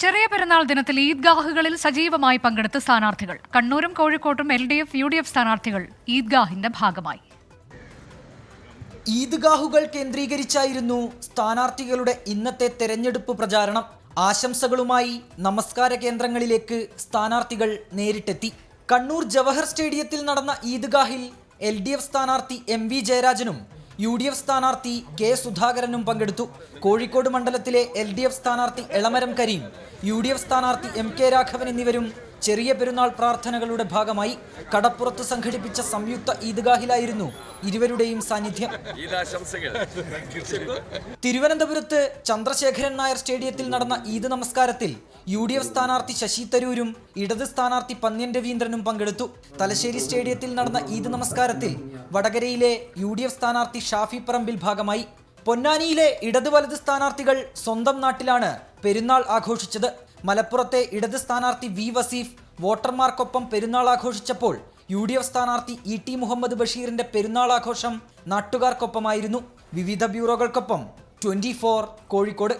ചെറിയ പെരുന്നാൾ ദിനത്തിൽ ഈദ്ഗാഹുകളിൽ സജീവമായി പങ്കെടുത്ത സ്ഥാനാർത്ഥികൾ. കണ്ണൂരും കോഴിക്കോട്ടും LDF, UDF സ്ഥാനാർത്ഥികൾ ഈദ്ഗാഹിന്റെ ഭാഗമായി. ഈദ്ഗാഹുകൾ കേന്ദ്രീകരിച്ചായിരുന്നു സ്ഥാനാർത്ഥികളുടെ ഇന്നത്തെ തെരഞ്ഞെടുപ്പ് പ്രചാരണം. ആശംസകളുമായി നമസ്കാര കേന്ദ്രങ്ങളിലേക്ക് സ്ഥാനാർത്ഥികൾ നേരിട്ടെത്തി. കണ്ണൂർ ജവഹർ സ്റ്റേഡിയത്തിൽ നടന്ന ഈദ്ഗാഹിൽ LDF സ്ഥാനാർത്ഥി MV ജയരാജനും UDF സ്ഥാനാർത്ഥി K സുധാകരനും പങ്കെടുത്തു. കോഴിക്കോട് മണ്ഡലത്തിലെ LDF സ്ഥാനാർത്ഥി എളമരം കരീം, UDF സ്ഥാനാർത്ഥി MK രാഘവൻ എന്നിവരും ചെറിയ പെരുന്നാൾ പ്രാർത്ഥനകളുടെ ഭാഗമായി കടപ്പുറത്ത് സംഘടിപ്പിച്ച സംയുക്ത ഈദ്ഗാഹിലായിരുന്നു ഇരുവരുടെയും സാന്നിധ്യം. തിരുവനന്തപുരത്ത് ചന്ദ്രശേഖരൻ നായർ സ്റ്റേഡിയത്തിൽ നടന്ന ഈദ് നമസ്കാരത്തിൽ UDF സ്ഥാനാർത്ഥി ശശി തരൂരും ഇടത് സ്ഥാനാർത്ഥി പന്ന്യൻ രവീന്ദ്രനും പങ്കെടുത്തു. തലശ്ശേരി സ്റ്റേഡിയത്തിൽ നടന്ന ഈദ് നമസ്കാരത്തിൽ വടകരയിലെ UDF സ്ഥാനാർത്ഥി ഷാഫി പറമ്പിൽ ഭാഗമായി. പൊന്നാനിയിലെ ഇടത് വലത് സ്ഥാനാർത്ഥികൾ സ്വന്തം നാട്ടിലാണ് പെരുന്നാൾ ആഘോഷിച്ചത്. മലപ്പുറത്തെ ഇടത് സ്ഥാനാർത്ഥി V വസീഫ് വോട്ടർമാർക്കൊപ്പം പെരുന്നാൾ ആഘോഷിച്ചപ്പോൾ UDF സ്ഥാനാർത്ഥി ET മുഹമ്മദ് ബഷീറിന്റെ പെരുന്നാൾ ആഘോഷം നാട്ടുകാർക്കൊപ്പമായിരുന്നു. വിവിധ ബ്യൂറോകൾക്കൊപ്പം 24 കോഴിക്കോട്.